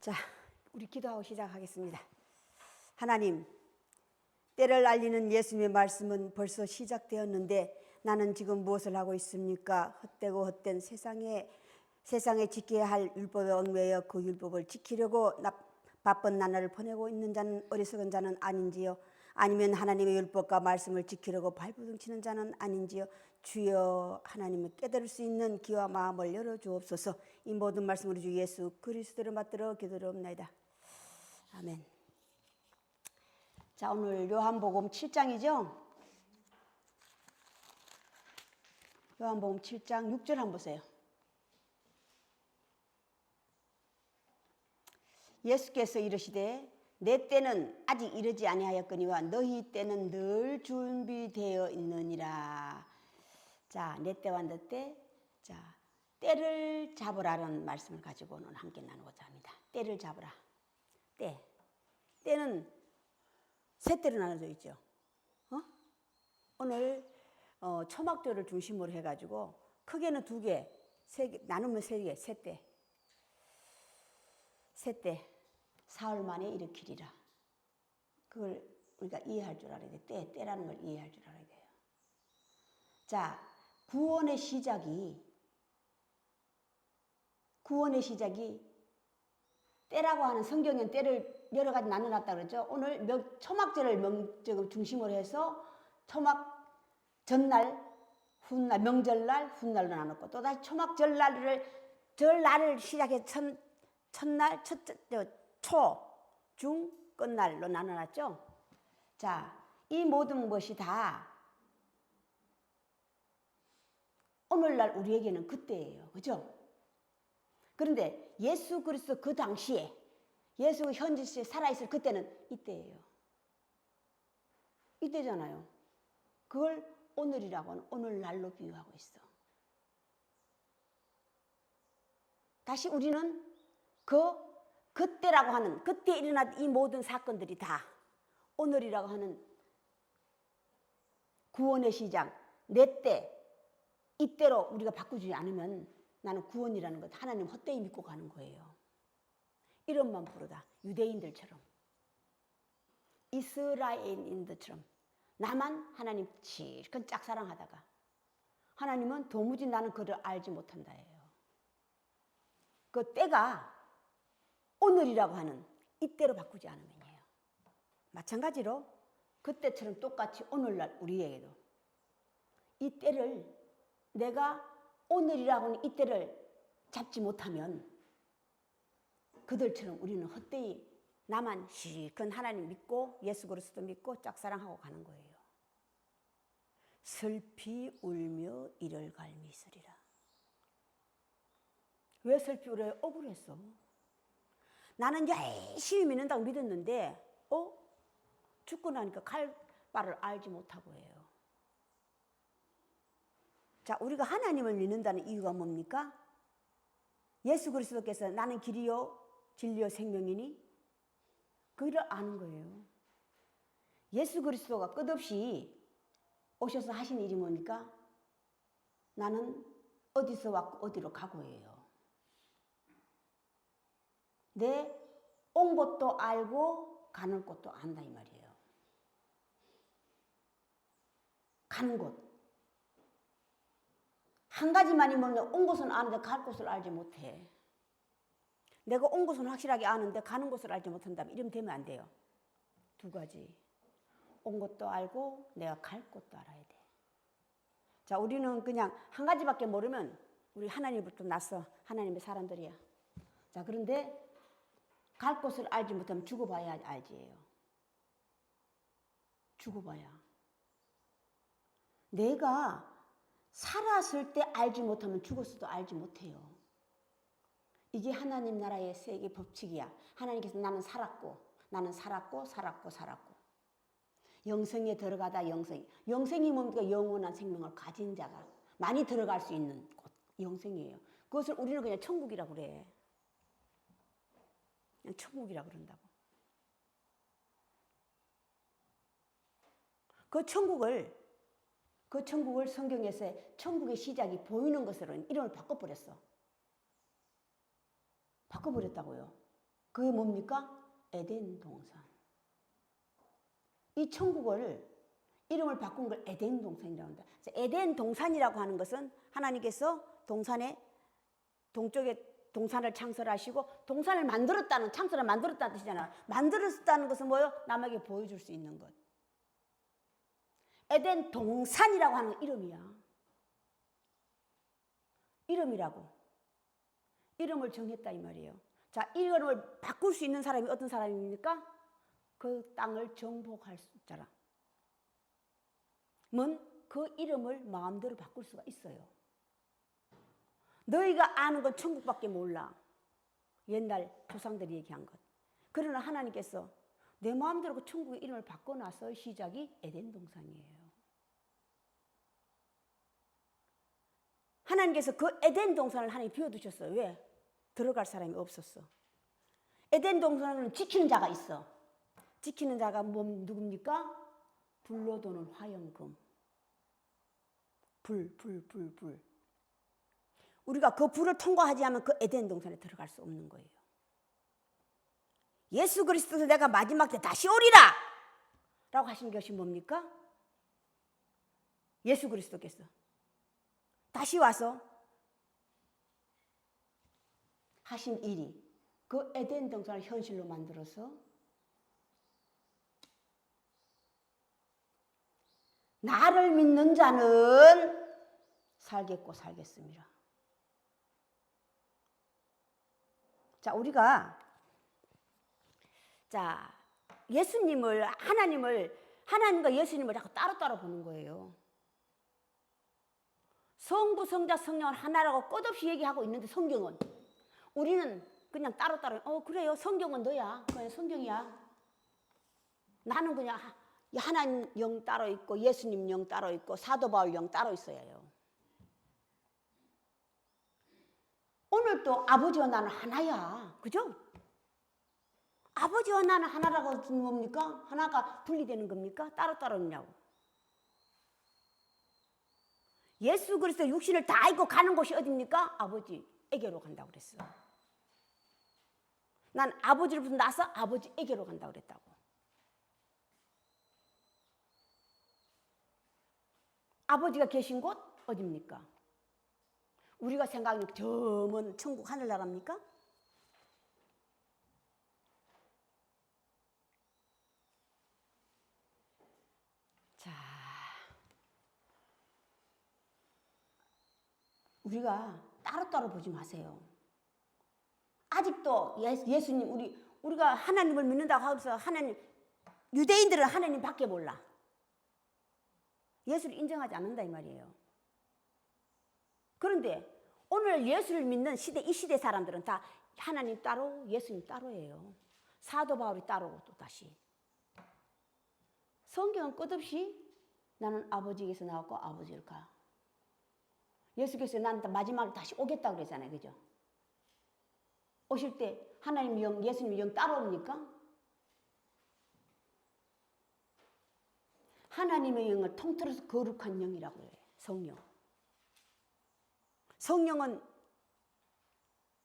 자, 우리 기도하고 시작하겠습니다. 하나님, 때를 알리는 예수님의 말씀은 벌써 시작되었는데 나는 지금 무엇을 하고 있습니까? 헛되고 헛된 세상에 지켜야 할 율법에 얽매여 그 율법을 지키려고 바쁜 나날을 보내고 있는 자는 어리석은 자는 아닌지요? 아니면 하나님의 율법과 말씀을 지키려고 발버둥 치는 자는 아닌지요? 주여, 하나님을 깨달을 수 있는 귀와 마음을 열어주옵소서. 이 모든 말씀으로 주 예수 그리스도를 받들어 기도드리옵나이다. 아멘. 자, 오늘 요한복음 7장이죠? 요한복음 7장 6절 한번 보세요. 예수께서 이르시되 내 때는 아직 이르지 아니하였거니와 너희 때는 늘 준비되어 있느니라. 자, 내 때와 너 때, 자, 때를 잡으라는 말씀을 가지고 오늘 함께 나누고자 합니다. 때를 잡으라. 때는 세 때로 나눠져 있죠. 오늘 초막절을 중심으로 해가지고 크게는 두 개, 세 개, 나누면 세 개, 세 때. 사흘 만에 일으키리라. 그걸 우리가 이해할 줄 알아야 돼. 때라는 걸 이해할 줄 알아야 돼요. 자, 구원의 시작이 때라고 하는 성경엔 때를 여러 가지 나눠놨다 그러죠. 오늘 초막절을 중심으로 해서 초막 전날, 훗날, 명절날, 훗날로 나눴고 또다시 절날을 시작해 첫날, 초, 중, 끝날로 나눠놨죠. 자, 이 모든 것이 다 오늘날 우리에게는 그때예요. 그죠? 그런데 예수 그리스도 그 당시에 예수 현지 시에 살아있을 그때는 이때예요. 이때잖아요. 그걸 오늘이라고 하는 오늘날로 비유하고 있어. 다시 우리는 그때라고 하는 그때 일어난 이 모든 사건들이 다 오늘이라고 하는 구원의 시작, 내 때, 이때로 우리가 바꾸지 않으면 나는 구원이라는 것 하나님 헛되이 믿고 가는 거예요. 이름만 부르다 유대인들처럼 이스라엘인들처럼 나만 하나님 실컷 짝사랑하다가 하나님은 도무지 나는 그를 알지 못한다예요. 그 때가 오늘이라고 하는 이때로 바꾸지 않으면요. 마찬가지로 그때처럼 똑같이 오늘날 우리에게도 이 때를 내가 오늘이라고 하는 이 때를 잡지 못하면 그들처럼 우리는 헛되이 나만 실컷 하나님 믿고 예수 그리스도 믿고 짝사랑하고 가는 거예요. 슬피 울며 이를 갈미으리라. 왜 슬피 울어요? 억울했어. 나는 열심히 믿는다고 믿었는데 죽고 나니까 갈 바를 알지 못하고 해요. 자, 우리가 하나님을 믿는다는 이유가 뭡니까? 예수 그리스도께서 나는 길이요 진리요 생명이니 그를 아는 거예요. 예수 그리스도가 끝없이 오셔서 하신 일이 뭡니까? 나는 어디서 왔고 어디로 가고예요. 내 온 곳도 알고 가는 곳도 안다 이 말이에요. 가는 곳. 한 가지만이 뭔데 온 곳은 아는데 갈 곳을 알지 못해. 내가 온 곳은 확실하게 아는데 가는 곳을 알지 못한다면 이러면 되면 안 돼요. 두 가지. 온 곳도 알고 내가 갈 곳도 알아야 돼. 자, 우리는 그냥 한 가지밖에 모르면 우리 하나님부터 났어. 하나님의 사람들이야. 자, 그런데 갈 곳을 알지 못하면 죽어봐야 알지예요. 죽어봐야. 내가 살았을 때 알지 못하면 죽었어도 알지 못해요. 이게 하나님 나라의 세계 법칙이야. 하나님께서 나는 살았고 영생에 들어가다 영생이 뭡니까? 영원한 생명을 가진 자가 많이 들어갈 수 있는 곳, 영생이에요. 그것을 우리는 그냥 천국이라고 그래. 그냥 천국이라고 그런다고. 그 천국을 성경에서 천국의 시작이 보이는 것으로 이름을 바꿔버렸어. 바꿔버렸다고요. 그게 뭡니까? 에덴 동산. 이 천국을 이름을 바꾼 걸 에덴 동산이라고 한다. 에덴 동산이라고 하는 것은 하나님께서 동산에 동쪽에 동산을 창설하시고 동산을 만들었다는, 창설을 만들었다는 뜻이잖아요. 만들었다는 것은 뭐예요? 남에게 보여줄 수 있는 것. 에덴 동산이라고 하는 건 이름이야. 이름이라고. 이름을 정했다 이 말이에요. 자, 이름을 바꿀 수 있는 사람이 어떤 사람입니까? 그 땅을 정복할 자라. 그 이름을 마음대로 바꿀 수가 있어요. 너희가 아는 건 천국밖에 몰라. 옛날 조상들이 얘기한 것. 그러나 하나님께서 내 마음대로 그 천국의 이름을 바꿔놔서 시작이 에덴 동산이에요. 하나님께서 그 에덴 동산을 하나님 비워두셨어요. 왜? 들어갈 사람이 없었어. 에덴 동산은 지키는 자가 있어. 지키는 자가 누굽니까? 불로 도는 화염금. 불. 우리가 그 불을 통과하지 않으면 그 에덴 동산에 들어갈 수 없는 거예요. 예수 그리스도에서 내가 마지막 때 다시 오리라! 라고 하신 것이 뭡니까? 예수 그리스도께서 다시 와서 하신 일이 그 에덴 동산을 현실로 만들어서 나를 믿는 자는 살겠고 살겠습니다. 자, 우리가 예수님을, 하나님과 예수님을 자꾸 따로따로 보는 거예요. 성부, 성자, 성령을 하나라고 끝없이 얘기하고 있는데 성경은 우리는 그냥 따로따로 그래요. 성경은 너야. 그냥 성경이야. 나는 그냥 하나님 영 따로 있고 예수님 영 따로 있고 사도 바울 영 따로 있어야 해요. 오늘도 아버지와 나는 하나야. 그죠? 아버지와 나는 하나라고 하는 뭡니까? 하나가 분리되는 겁니까? 따로따로 있냐고. 예수 그리스도 육신을 다 입고 가는 곳이 어디입니까? 아버지에게로 간다고 그랬어. 난 아버지로부터 나서 아버지에게로 간다고 그랬다고. 아버지가 계신 곳 어디입니까? 우리가 생각하는 저 먼 천국 하늘나라입니까? 자, 우리가 따로따로 보지 마세요. 아직도 예수님, 우리가 하나님을 믿는다고 해서 유대인들은 하나님 밖에 몰라. 예수를 인정하지 않는다 이 말이에요. 그런데 오늘 예수를 믿는 이 시대 사람들은 다 하나님 따로 예수님 따로예요. 사도 바울이 따로고 또 다시. 성경은 끝없이 나는 아버지에게서 나왔고 아버지를 가. 예수께서 나는 마지막에 다시 오겠다고 그랬잖아요. 그죠? 오실 때 하나님 영, 예수님 영 따라옵니까? 하나님의 영을 통틀어서 거룩한 영이라고 해요. 성령. 성령은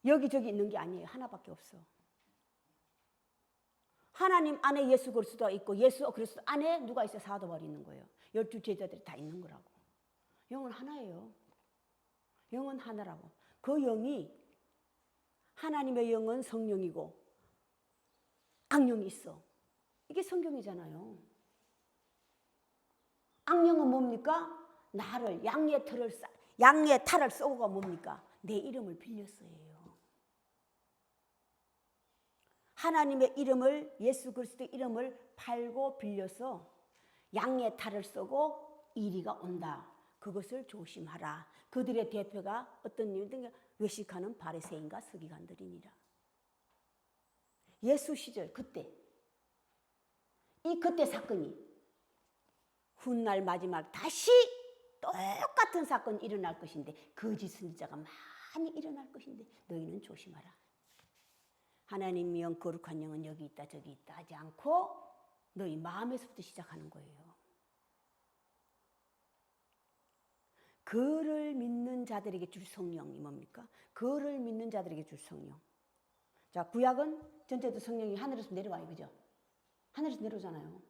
여기저기 있는 게 아니에요. 하나밖에 없어. 하나님 안에 예수 그리스도가 있고 예수 그리스도 안에 누가 있어요? 사도 바울이 있는 거예요. 12 제자들이 다 있는 거라고. 영은 하나예요. 영은 하나라고. 그 영이 하나님의 영은 성령이고 악령이 있어. 이게 성경이잖아요. 악령은 뭡니까? 나를 양의 탈을 쏘고가 뭡니까? 내 이름을 빌렸어요. 하나님의 이름을 예수 그리스도의 이름을 팔고 빌려서 양의 탈을 쏘고 이리가 온다. 그것을 조심하라. 그들의 대표가 어떤 일들 외식하는 바리새인과 서기관들이니라. 예수 시절 그때 사건이 훗날 마지막 다시 똑같은 사건이 일어날 것인데 거짓 선지자가 많이 일어날 것인데 너희는 조심하라. 하나님의 영 거룩한 영은 여기 있다 저기 있다 하지 않고 너희 마음에서부터 시작하는 거예요. 그를 믿는 자들에게 줄 성령이 뭡니까? 그를 믿는 자들에게 줄 성령. 자, 구약은 전체도 성령이 하늘에서 내려와요. 그죠? 하늘에서 내려오잖아요.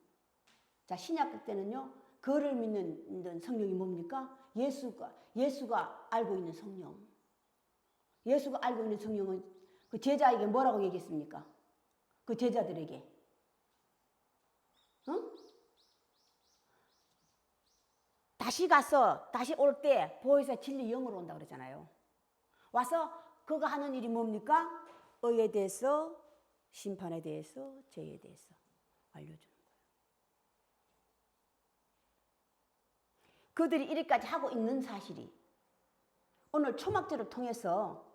자, 신약 때는요. 그를 믿는 성령이 뭡니까? 예수가 알고 있는 성령. 예수가 알고 있는 성령은 그 제자에게 뭐라고 얘기했습니까? 그 제자들에게. 응? 다시 올 때 보혜사 진리 영으로 온다 그러잖아요. 와서 그가 하는 일이 뭡니까? 의에 대해서, 심판에 대해서, 죄에 대해서 알려주는 거예요. 그들이 이렇게까지 하고 있는 사실이 오늘 초막절을 통해서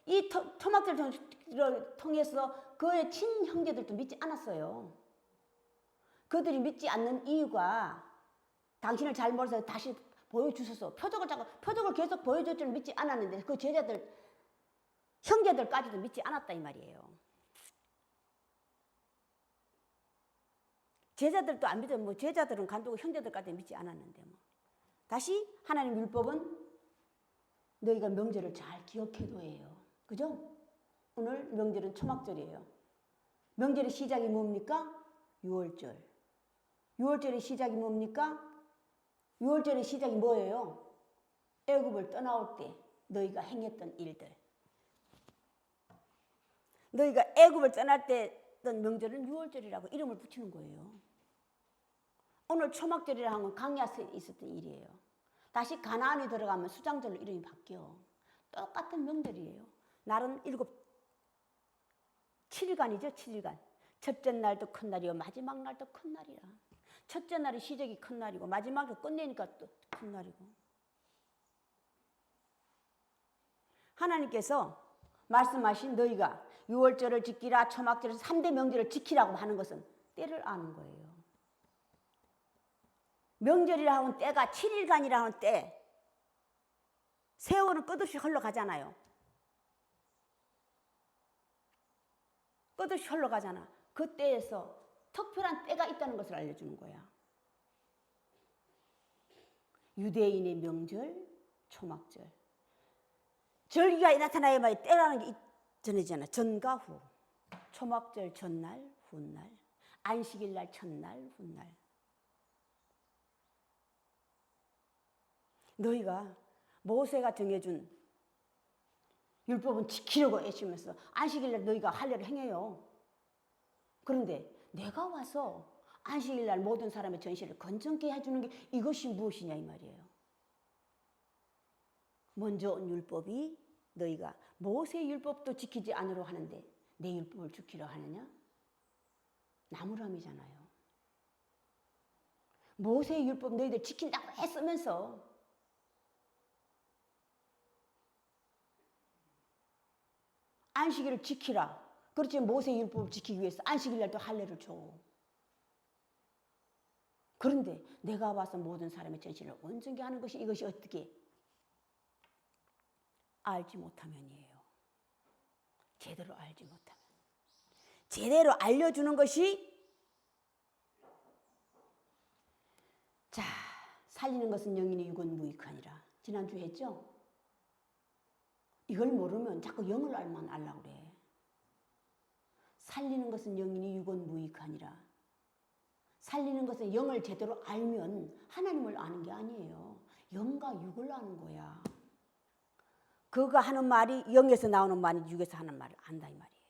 이 초막절을 통해서 그의 친형제들도 믿지 않았어요. 그들이 믿지 않는 이유가 당신을 잘 몰라서 다시 보여주셔서 표적을 계속 보여줄 믿지 않았는데 그 제자들 형제들까지도 믿지 않았다 이 말이에요. 제자들도 안 믿어. 뭐 제자들은 간두고 형제들까지 믿지 않았는데 뭐. 다시 하나님 율법은 너희가 명절을 잘 기억해둬야 그죠? 오늘 명절은 초막절이에요. 명절의 시작이 뭡니까? 6월절. 6월절의 시작이 뭡니까? 6월절의 시작이 뭐예요? 애굽을 떠나올 때 너희가 행했던 일들. 너희가 애굽을 떠날 때 했던 명절은 6월절이라고 이름을 붙이는 거예요. 오늘 초막절이라는 건 강야에 있었던 일이에요. 다시 가나안에 들어가면 수장절로 이름이 바뀌어. 똑같은 명절이에요. 날은 7일간이죠. 7일간. 첫째 날도 큰 날이요 마지막 날도 큰 날이라. 첫째 날이 시작이 큰 날이고 마지막에 끝내니까 또 큰 날이고. 하나님께서 말씀하신 너희가 6월절을 지키라 초막절에서 3대 명절을 지키라고 하는 것은 때를 아는 거예요. 명절이라 하면 때가 7일간이라 하는 때 세월은 끝없이 흘러가잖아요. 끝없이 흘러가잖아. 그 때에서 특별한 때가 있다는 것을 알려주는 거야. 유대인의 명절, 초막절. 절기가 나타나야 말 때라는 게 전해지잖아. 전과 후. 초막절 전날, 훗날. 안식일 날 첫날, 훗날. 너희가 모세가 정해준 율법은 지키려고 애쓰면서 안식일 날 너희가 할 일을 행해요. 그런데 내가 와서 안식일 날 모든 사람의 전시를 건전케 해주는 게 이것이 무엇이냐 이 말이에요. 먼저 온 율법이 너희가 모세의 율법도 지키지 않으려 하는데 내 율법을 지키려 하느냐? 나무람이잖아요. 모세의 율법 너희들 지킨다고 애쓰면서 안식일을 지키라. 그렇지 모세의 율법을 지키기 위해서 안식일 날도 할례를 줘. 그런데 내가 와서 모든 사람의 전신을 온전히 하는 것이 이것이 어떻게? 알지 못하면이에요. 제대로 알지 못하면. 제대로 알려주는 것이 자 살리는 것은 영이니 육은 무익하니라. 지난주에 했죠? 이걸 모르면 자꾸 영을 알면 알라고 그래. 살리는 것은 영이니 육은 무익하니라. 살리는 것은 영을 제대로 알면 하나님을 아는 게 아니에요. 영과 육을 아는 거야. 그가 하는 말이 영에서 나오는 말이 육에서 하는 말을 안다 이 말이에요.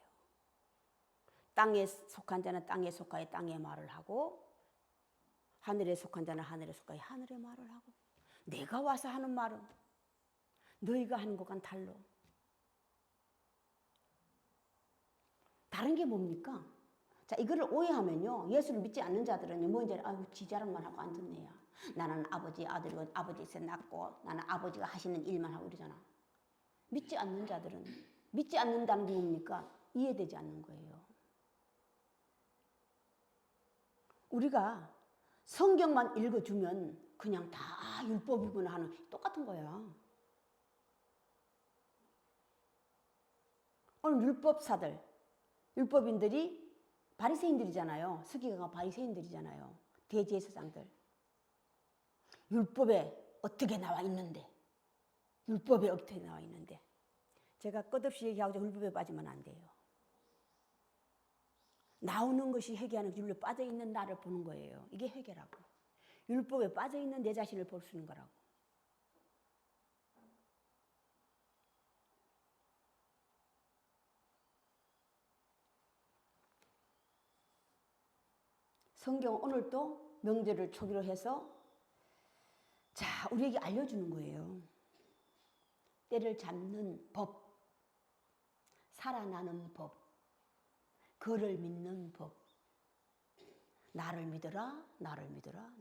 땅에 속한 자는 땅에 속하여 땅의 말을 하고 하늘에 속한 자는 하늘에 속하여 하늘의 말을 하고 내가 와서 하는 말은 너희가 하는 것과는 달라. 다른 게 뭡니까? 자, 이거를 오해하면요. 예수를 믿지 않는 자들은요. 뭐 이제 아이고 지 자랑만 하고 앉았네요. 나는 아버지 아들이고 아버지에서 낳고 나는 아버지가 하시는 일만 하고 이러잖아. 믿지 않는 자들은 믿지 않는다는 게 뭡니까? 이해되지 않는 거예요. 우리가 성경만 읽어주면 그냥 다 율법이구나 하는 똑같은 거야. 오늘 율법사들, 율법인들이 바리새인들이잖아요. 서기관과 바리새인들이잖아요. 대제사장들. 율법에 어떻게 나와 있는데 제가 끝없이 얘기하고 율법에 빠지면 안 돼요. 나오는 것이 회개하는 율법에 빠져있는 나를 보는 거예요. 이게 회개라고. 율법에 빠져있는 내 자신을 볼 수 있는 거라고. 성경 오늘도 명절을 초기로 해서 자, 우리에게 알려주는 거예요. 때를 잡는 법, 살아나는 법, 그를 믿는 법. 나를 믿어라, 나를 믿어라,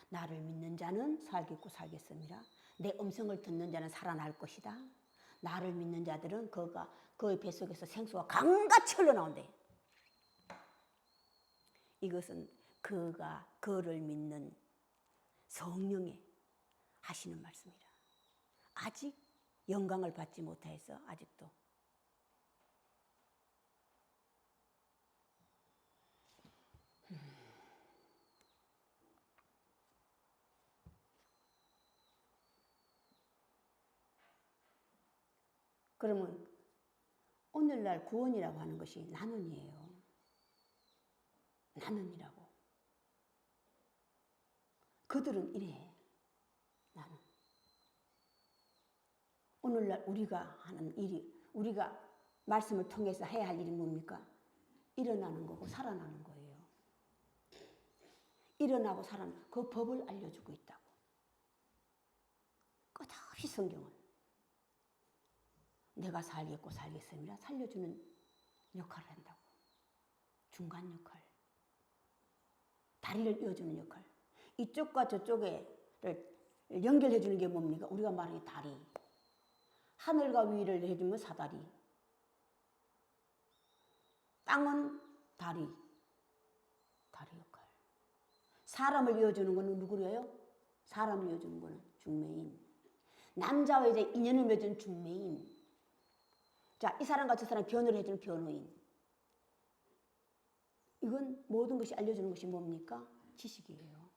나를 믿는 자는 살겠고 살겠습니다. 내 음성을 듣는 자는 살아날 것이다. 나를 믿는 자들은 그의 뱃속에서 생수가 강같이 흘러나온대. 이것은 그를 믿는 성령의 하시는 말씀이라. 아직 영광을 받지 못해서 아직도 그러면 오늘날 구원이라고 하는 것이 나는이에요. 나는이라고. 그들은 이래. 나는. 오늘날 우리가 하는 일이, 우리가 말씀을 통해서 해야 할 일이 뭡니까? 일어나는 거고 살아나는 거예요. 일어나고 살아나는 그 법을 알려주고 있다고. 끝없이 성경은 내가 살겠고 살겠습니다. 살려주는 역할을 한다고. 중간 역할. 다리를 이어주는 역할. 이쪽과 저쪽을 연결해 주는 게 뭡니까? 우리가 말하는 다리. 하늘과 위를 해주면 사다리. 땅은 다리. 다리 역할. 사람을 이어주는 거는 누구래요? 사람을 이어주는 거는 중매인. 남자와 여자 인연을 맺은 중매인. 자, 이 사람과 저 사람 변호를 해주는 변호인. 이건 모든 것이 알려주는 것이 뭡니까? 지식이에요.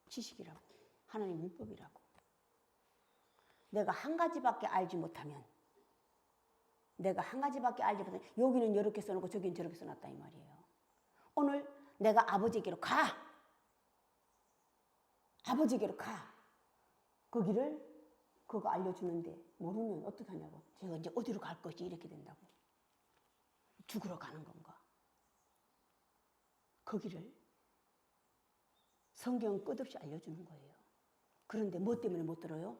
지식이라고. 하나님 율법이라고. 내가 한 가지밖에 알지 못하면 여기는 이렇게 써놓고 저기는 저렇게 써놨다 이 말이에요. 오늘 내가 아버지에게로 가. 아버지에게로 가. 거기를 그거 알려주는데 모르면 어떻게 하냐고. 제가 이제 어디로 갈 것이 이렇게 된다고. 죽으러 가는 건가. 거기를 성경은 끝없이 알려주는 거예요. 그런데 뭐 때문에 못 들어요?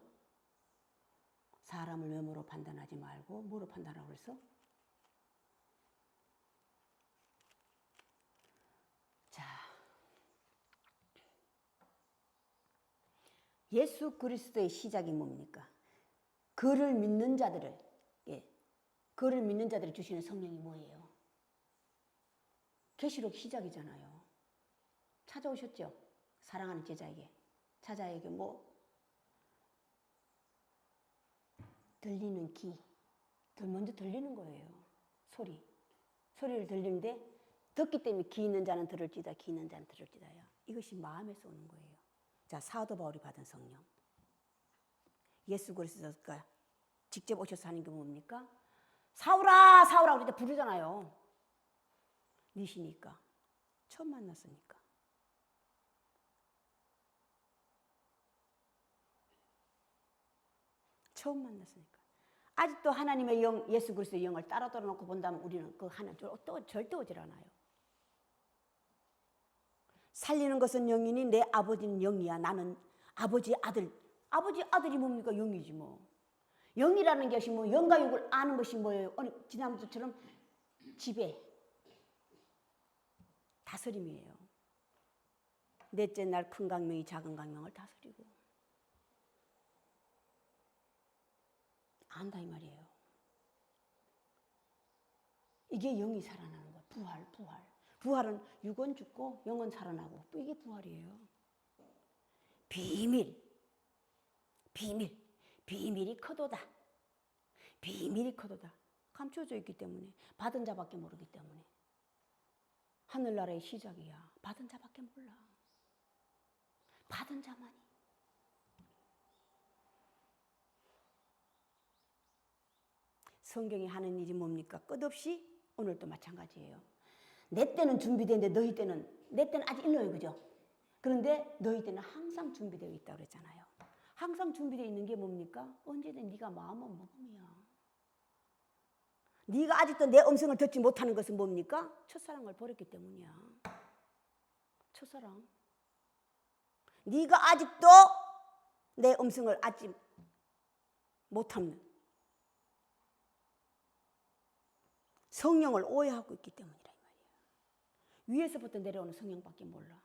사람을 외모로 판단하지 말고 뭐로 판단하라고 그래서? 자, 예수 그리스도의 시작이 뭡니까? 그를 믿는 자들을, 그를 믿는 자들이 주시는 성령이 뭐예요? 계시록 시작이잖아요. 찾아오셨죠? 사랑하는 제자에게. 제자에게 뭐? 들리는 귀. 먼저 들리는 거예요. 소리를 들리는데 듣기 때문에 귀 있는 자는 들을지다, 귀 있는 자는 들을지다요. 이것이 마음에서 오는 거예요. 자, 사도 바울이 받은 성령. 예수 그리스도가 직접 오셔서 하는 게 뭡니까? 사울아, 사울아 우리 때 부르잖아요. 니시니까. 처음 만났으니까. 처음 만났으니까. 아직도 하나님의 영, 예수 그리스도의 영을 따라 놓고 본다면 우리는 그 하나님 절대 오질 않아요. 살리는 것은 영이니 내 아버지는 영이야. 나는 아버지의 아들. 아버지의 아들이 뭡니까? 영이지 뭐. 영이라는 것이 뭐 영과 육을 아는 것이 뭐예요? 지난주처럼 지배. 다스림이에요. 넷째 날 큰 강명이 작은 강명을 다스리고. 안다 이 말이에요. 이게 영이 살아나는 거예요. 부활. 부활은 육은 죽고 영은 살아나고 또 이게 부활이에요. 비밀이 커도다. 비밀이 커도다. 감춰져 있기 때문에 받은 자밖에 모르기 때문에 하늘나라의 시작이야. 받은 자밖에 몰라. 받은 자만이. 성경이 하는 일이 뭡니까? 끝없이 오늘도 마찬가지예요. 내 때는 준비되는데 너희 때는, 내 때는 아직 일러요, 그죠? 그런데 너희 때는 항상 준비되어 있다고 그랬잖아요. 항상 준비되어 있는 게 뭡니까? 언제든 네가 마음은 먹음이야. 네가 아직도 내 음성을 듣지 못하는 것은 뭡니까? 첫사랑을 버렸기 때문이야. 첫사랑. 네가 아직도 내 음성을 아직 못하는 성령을 오해하고 있기 때문이라 이 말이에요. 위에서부터 내려오는 성령밖에 몰라.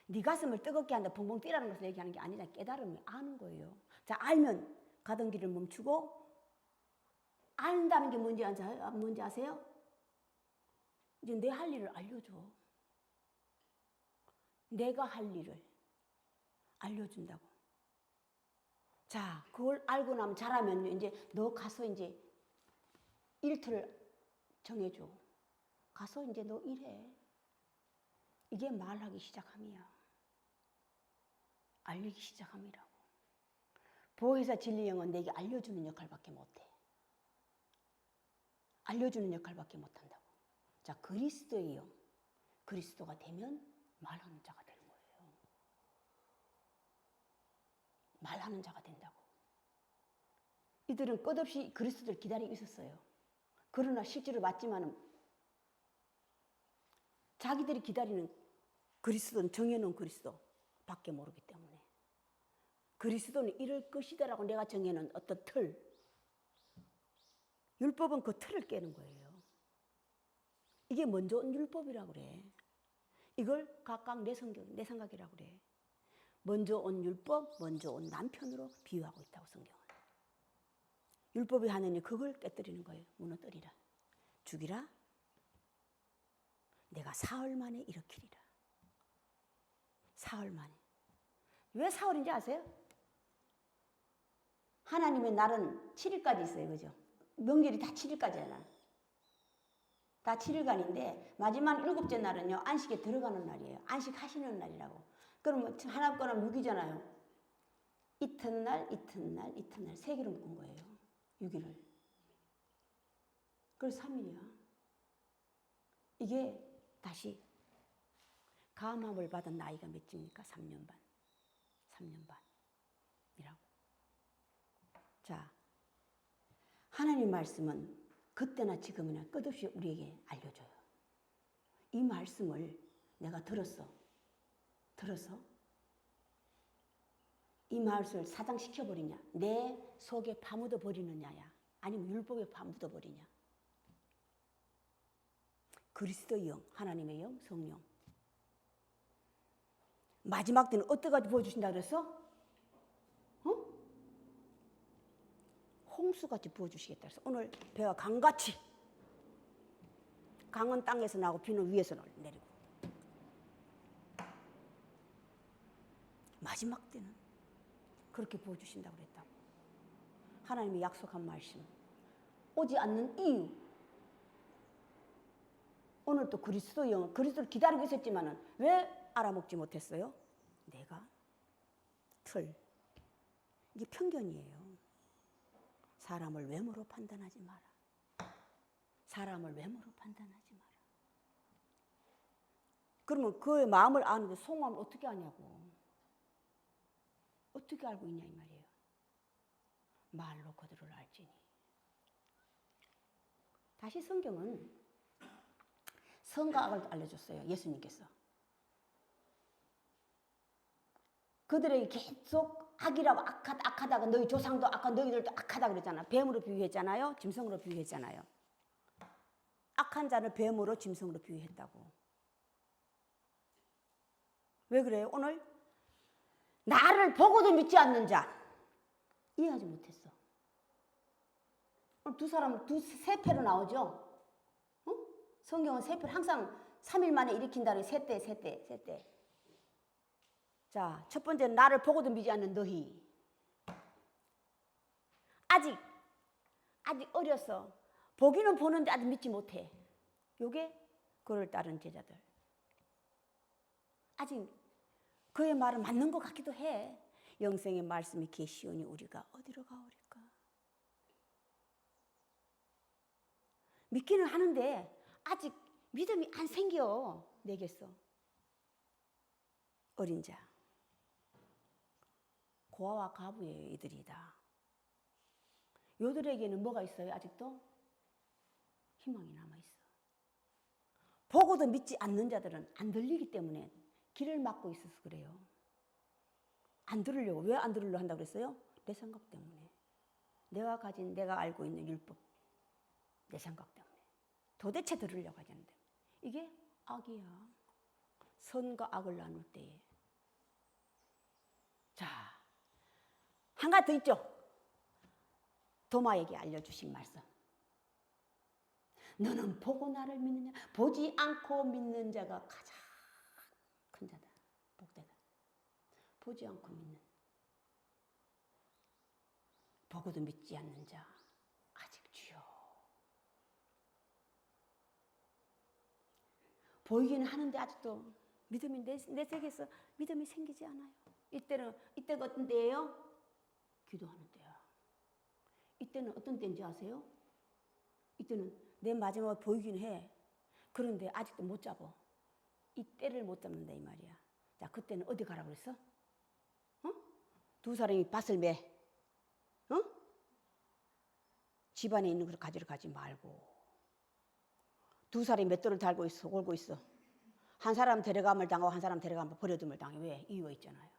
네 가슴을 뜨겁게 한다, 벙벙 뛰라는 것을 얘기하는 게 아니라 깨달으면 아는 거예요. 자, 알면 가던 길을 멈추고, 안다는 게 뭔지 아세요? 이제 내 할 일을 알려줘. 내가 할 일을 알려준다고. 자, 그걸 알고 나면 잘하면 이제 너 가서 이제 일터를 정해줘. 가서 이제 너 일해. 이게 말하기 시작함이야. 알리기 시작함이라고. 보혜사 진리영은 내게 알려주는 역할밖에 못해. 알려주는 역할밖에 못한다고. 자, 그리스도의 영, 그리스도가 되면 말하는 자가 되는 거예요. 말하는 자가 된다고. 이들은 끝없이 그리스도를 기다리고 있었어요. 그러나 실제로 맞지만은 자기들이 기다리는 그리스도는 정해놓은 그리스도밖에 모르기 때문에, 그리스도는 이럴 것이다라고 내가 정해놓은 어떤 틀, 율법은 그 틀을 깨는 거예요. 이게 먼저 온 율법이라고 그래. 이걸 각각 내 생각이라고 그래. 먼저 온 율법, 먼저 온 남편으로 비유하고 있다고 성경은. 율법이 하느니 그걸 깨뜨리는 거예요. 무너뜨리라. 죽이라. 내가 사흘 만에 일으키리라. 사흘 만에. 왜 사흘인지 아세요? 하나님의 날은 7일까지 있어요. 그죠? 명절이 다 7일까지잖아. 다 7일간인데 마지막 7째 날은요, 안식에 들어가는 날이에요. 안식하시는 날이라고. 그러면 하나 거는 6이잖아요. 이튿날, 이튿날, 이튿날 3개를 묶은 거예요. 6일을. 그래서 3일이야. 이게 다시 감함을 받은 나이가 몇입니까? 3년 반. 3년 반이라고. 자, 하나님 말씀은 그때나 지금이나 끝없이 우리에게 알려줘요. 이 말씀을 내가 들었어. 이 말씀을 사장시켜버리냐, 내 속에 파묻어 버리느냐야, 아니면 율법에 파묻어 버리냐. 그리스도의 영, 하나님의 영, 성령. 마지막 때는 어떠까지 부어주신다 그랬어? 어? 홍수같이 부어주시겠다 그래서 오늘 배가 강같이, 강은 땅에서 나고 비는 위에서 내리고, 마지막 때는 그렇게 부어주신다고 그랬다고. 하나님이 약속한 말씀, 오지 않는 이유. 오늘 또 그리스도의 영, 그리스도를 기다리고 있었지만은 왜 알아먹지 못했어요? 내가 틀. 이게 편견이에요. 사람을 외모로 판단하지 마라. 사람을 외모로 판단하지 마라. 그러면 그의 마음을 아는데 속마음을 어떻게 아냐고. 어떻게 알고 있냐 이 말이에요. 말로 그들을 알지니. 다시 성경은 선과 악을 알려줬어요. 예수님께서. 그들에게 계속 악이라고 악하다가 너희 조상도 악하고 너희들도 악하다 그랬잖아. 뱀으로 비유했잖아요. 짐승으로 비유했잖아요. 악한 자를 뱀으로 짐승으로 비유했다고. 왜 그래요? 오늘 나를 보고도 믿지 않는 자 이해하지 못했어. 오늘 두 사람 세 패로 나오죠. 어? 성경은 세 패, 항상 3일 만에 일으킨다는 세 때. 자, 첫 번째는 나를 보고도 믿지 않는 너희. 아직 어려서 보기는 보는데 아직 믿지 못해. 요게 그를 따른 제자들. 아직 그의 말은 맞는 것 같기도 해. 영생의 말씀이 계시오니 우리가 어디로 가오리까? 믿기는 하는데 아직 믿음이 안 생겨 내게서. 어린 자, 고아와 과부예요. 이들이 다. 요들에게는 뭐가 있어요? 아직도 희망이 남아있어. 보고도 믿지 않는 자들은 안 들리기 때문에 길을 막고 있어서 그래요. 안 들으려고. 왜 안 들으려고 한다고 그랬어요? 내 생각 때문에. 내가 알고 있는 율법, 내 생각 때문에. 도대체 들으려고 하지 않는데. 이게 악이야. 선과 악을 나눌 때에. 자, 한 가지 더 있죠. 도마에게 알려주신 말씀. 너는 보고 나를 믿느냐? 보지 않고 믿는 자가 가장 큰 자다. 복되다. 보지 않고 믿는. 보고도 믿지 않는 자. 아직 주여. 보이기는 하는데 아직도 믿음이 내 속에서 믿음이 생기지 않아요. 이때가 어떤 때예요? 기도하는 때야. 이때는 어떤 때인지 아세요? 이때는 내 마지막에 보이긴 해. 그런데 아직도 못 잡아. 이 때를 못 잡는다 이 말이야. 자, 그때는 어디 가라고 그랬어? 어? 두 사람이 밭을 매. 어? 집안에 있는 것을 가지러 가지 말고. 두 사람이 맷돌을 달고 있어, 골고 있어. 한 사람 데려감을 당하고 한 사람 데려가면 버려둠을 당해. 왜? 이유가 있잖아요.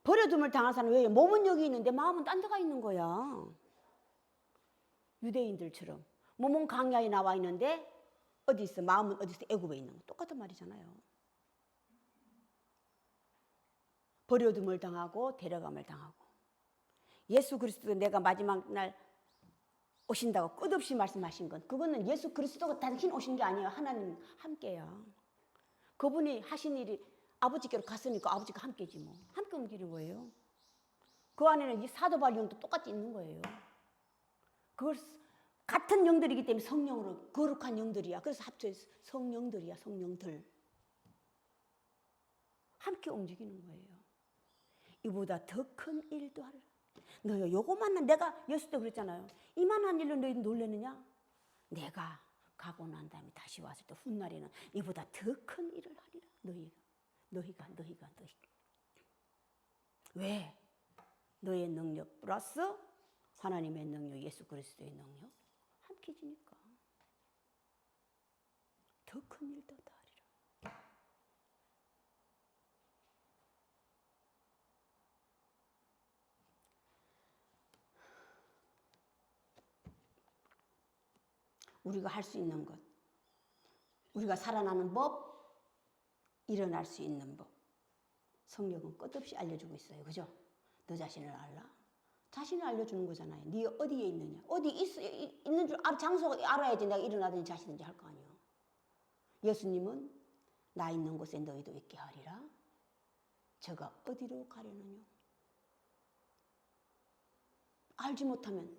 버려둠을 당한 사람은 왜? 몸은 여기 있는데 마음은 딴 데가 있는 거야. 유대인들처럼 몸은 광야에 나와 있는데 어디 있어? 마음은 어디 있어? 애굽에 있는 거. 똑같은 말이잖아요. 버려둠을 당하고 데려감을 당하고. 예수 그리스도 내가 마지막 날 오신다고 끝없이 말씀하신 건 그거는 예수 그리스도가 당신 오신 게 아니에요. 하나님 함께야. 그분이 하신 일이 아버지께로 갔으니까 아버지가 함께지 뭐. 함께 옮기는 거예요. 그 안에는 이 사도 바울도 똑같이 있는 거예요. 그걸 같은 영들이기 때문에 성령으로 거룩한 영들이야. 그래서 합쳐서 성령들이야. 성령들. 함께 움직이는 거예요. 이보다 더 큰 일도 하리라. 너요 요거만 내가 예수 때 그랬잖아요. 이만한 일로 너희 놀라느냐? 내가 가고 난 다음에 다시 왔을 때 훗날에는 이보다 더 큰 일을 하리라. 너희가. 왜? 너의 능력 플러스 하나님의 능력, 예수 그리스도의 능력 함께 지니까 더 큰 일도 다 하리라. 우리가 할 수 있는 것, 우리가 살아나는 법, 일어날 수 있는 법, 성경은 끝없이 알려주고 있어요. 그죠? 너 자신을 알라? 자신을 알려주는 거잖아요. 네 어디에 있느냐? 어디 있는 줄 장소가 알아야지 내가 일어나든지 자시든지 할 거 아니에요. 예수님은 나 있는 곳에 너희도 있게 하리라. 저가 어디로 가려느냐? 알지 못하면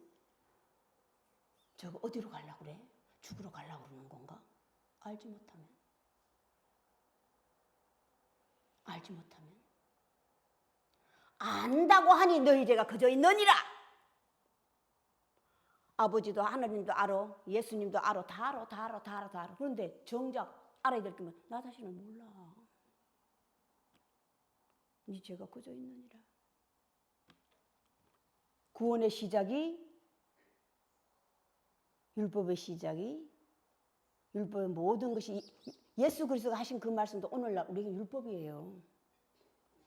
저가 어디로 가려고 그래? 죽으러 가려고 그러는 건가? 알지 못하면. 안다고 하니 너희 죄가 그저 있느니라. 아버지도 하나님도 알아. 예수님도 알아. 다 알아. 그런데 정작 알아야 될 게면 나 자신을 몰라. 네 죄가 그저 있느니라. 구원의 시작이 율법의 모든 것이 예수 그리스도가 하신 그 말씀도 오늘날 우리에게 율법이에요.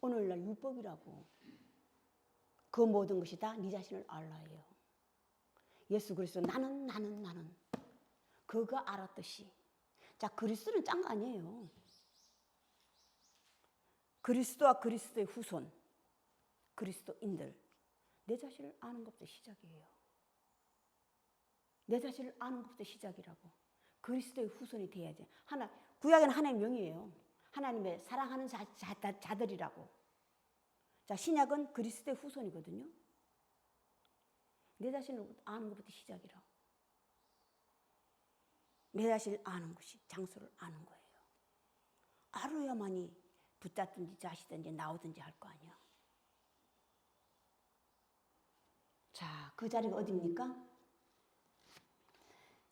오늘날 율법이라고. 그 모든 것이 다 네 자신을 알라예요. 예수 그리스도 나는 그가 알았듯이. 자, 그리스도는 짠 거 아니에요. 그리스도와 그리스도의 후손, 그리스도인들, 내 자신을 아는 것부터 시작이에요. 내 자신을 아는 것부터 시작이라고. 그리스도의 후손이 돼야지. 구약에는 하나님의 명이에요. 하나님의 사랑하는 자들이라고. 자, 신약은 그리스도의 후손이거든요. 내 자신을 아는 것부터 시작이라고. 내 자신을 아는 것이 장소를 아는 거예요. 알아야만이 붙잡든지 자시든지 나오든지 할 거 아니야. 자, 그 자리가 어디입니까?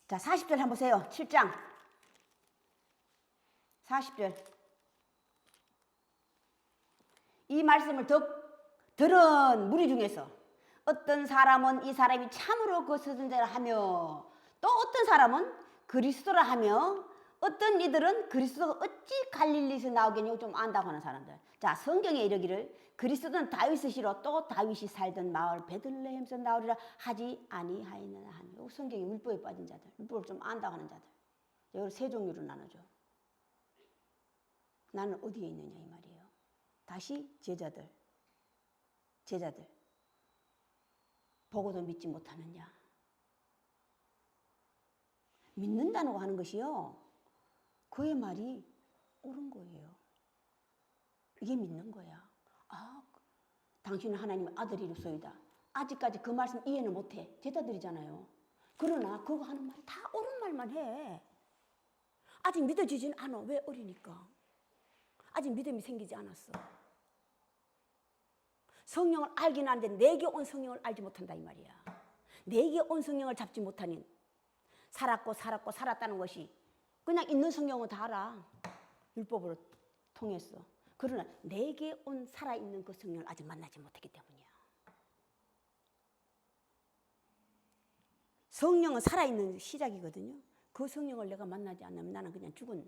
자, 40절 한번 보세요. 7장 40절. 이 말씀을 들은 무리 중에서 어떤 사람은 이 사람이 참으로 그 선지자라 하며, 또 어떤 사람은 그리스도라 하며, 어떤 이들은 그리스도가 어찌 갈릴리에서 나오겠냐고 좀 안다고 하는 사람들. 자, 성경에 이르기를 그리스도는 다윗의 시로 또 다윗이 살던 마을 베들레헴에서 나오리라 하지 아니하였느냐 하는, 성경에 율법에 빠진 자들, 율법을 좀 안다고 하는 자들. 이걸 세 종류로 나누죠. 나는 어디에 있느냐 이 말이에요. 다시 제자들 보고도 믿지 못하느냐. 믿는다고 하는 것이요, 그의 말이 옳은 거예요. 이게 믿는 거야. 아, 당신은 하나님의 아들이로소이다. 아직까지 그 말씀 이해는 못해. 제자들이잖아요. 그러나 그거 하는 말이 다 옳은 말만 해. 아직 믿어지진 않아. 왜? 어리니까. 아직 믿음이 생기지 않았어. 성령을 알긴 하는데 내게 온 성령을 알지 못한다 이 말이야. 내게 온 성령을 잡지 못하니 살았다는 것이 그냥 있는 성경은 다 알아. 율법으로 통해서. 그러나 내게 온 살아있는 그 성령을 아직 만나지 못했기 때문이야. 성령은 살아있는 시작이거든요. 그 성령을 내가 만나지 않으면 나는 그냥 죽은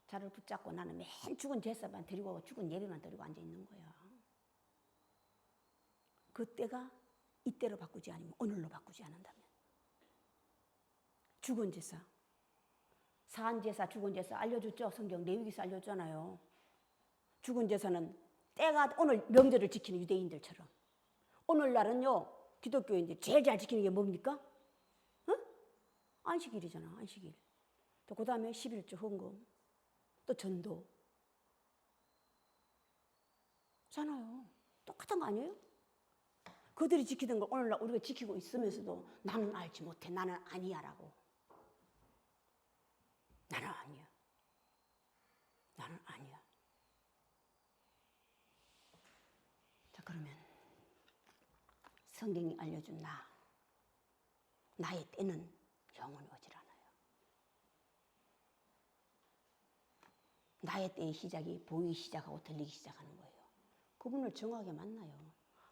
자를 붙잡고 나는 맨 죽은 제사만 드리고 죽은 예배만 드리고 앉아있는 거야. 그때가 이때로 바꾸지 않으면, 오늘로 바꾸지 않는다면. 죽은 제사, 사한 제사, 죽은 제사 알려줬죠. 성경 레위기서 알려줬잖아요. 죽은 제사는 때가 오늘 명절을 지키는 유대인들처럼, 오늘날은요 기독교인들이 제일 잘 지키는 게 뭡니까? 응? 안식일이잖아. 안식일. 또 그 다음에 11조 헌금, 또 전도 잖아요. 똑같은 거 아니에요? 그들이 지키던 걸 오늘날 우리가 지키고 있으면서도 나는 알지 못해. 나는 아니야 라고. 나는 아니야. 나는 아니야. 자, 그러면 성경이 알려준 나의 때는 영원히 오질 않아요. 나의 때의 시작이 보이기 시작하고 들리기 시작하는 거예요. 그분을 정확하게 만나요.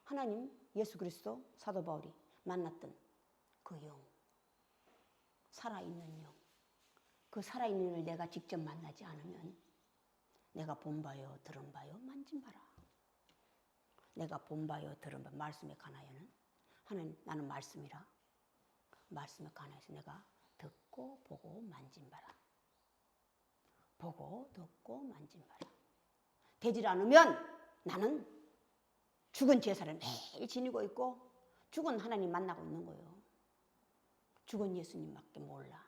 하나님, 예수 그리스도, 사도 바울이 만났던 그 영, 살아있는 영, 그 살아있는 영을 내가 직접 만나지 않으면 내가 본 바요, 들은 바요, 만진 바라. 내가 본 바요, 들은 바, 말씀에 관하여는 하나님, 나는 말씀이라. 말씀에 관하여서 내가 듣고 보고 만진 바라. 보고 듣고 만진 바라. 되질 않으면 나는 죽은 제사를 매일 지니고 있고 죽은 하나님 만나고 있는 거예요. 죽은 예수님밖에 몰라.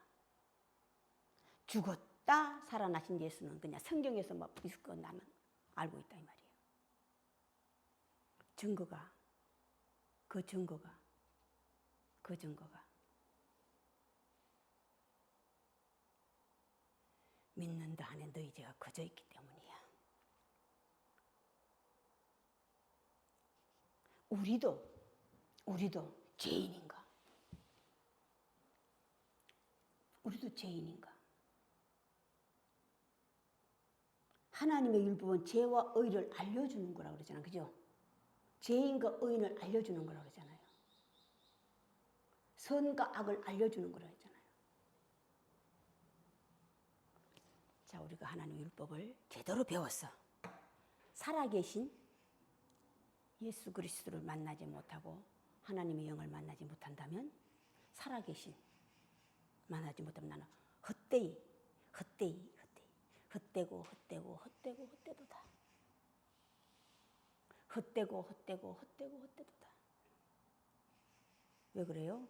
죽었다 살아나신 예수는 그냥 성경에서 막 있을 거 나는 알고 있다 이 말이에요. 그 증거가 믿는다 하는 너희 죄가 커져 있기 때문이야. 우리도 죄인인가? 우리도 죄인인가? 하나님의 율법은 죄와 의를 알려주는 거라고 그러잖아요. 그죠? 죄인과 의인을 알려주는 거라고 그러잖아요. 선과 악을 알려주는 거라고 했잖아요. 자, 우리가 하나님의 율법을 제대로 배웠어. 살아계신 예수 그리스도를 만나지 못하고 하나님의 영을 만나지 못한다면, 살아계신 만나지 못하면 나는 헛되고 헛되도다. 헛되도다. 왜 그래요?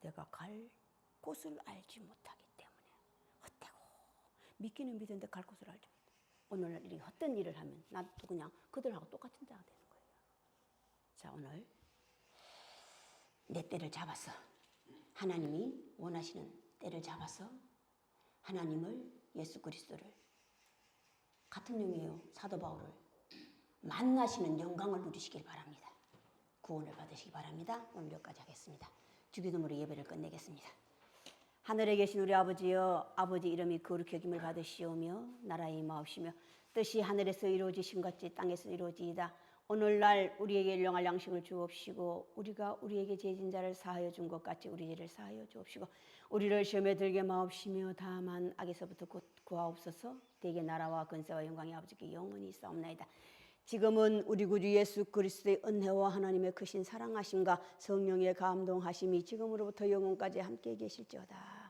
내가 갈 곳을 알지 못하기 때문에 헛되고, 믿기는 믿는데 갈 곳을 알지 못해. 오늘날 이렇게 헛된 일을 하면 나도 그냥 그들하고 똑같은 자가 되는 거예요. 자, 오늘 내 때를 잡아서, 하나님이 원하시는 때를 잡아서 하나님을, 예수 그리스도를, 같은 영이에요, 사도 바울을 만나시는 영광을 누리시길 바랍니다. 구원을 받으시기 바랍니다. 오늘 여기까지 하겠습니다. 주기도문으로 예배를 끝내겠습니다. 하늘에 계신 우리 아버지여, 아버지 이름이 거룩히 여김을 받으시오며 나라의 임하옵시며 뜻이 하늘에서 이루어지신 같이 땅에서 이루어지이다. 오늘날 우리에게 일용할 양식을 주옵시고 우리가 우리에게 죄진 자를 사하여 준 것 같이 우리 죄를 사하여 주옵시고 우리를 시험에 들게 마옵시며 다만 악에서부터 곧 구하옵소서. 대개 나라와 근세와 영광이 아버지께 영원히 있사옵나이다. 지금은 우리 구주 예수 그리스도의 은혜와 하나님의 크신 사랑하심과 성령의 감동하심이 지금으로부터 영원까지 함께 계실지어다.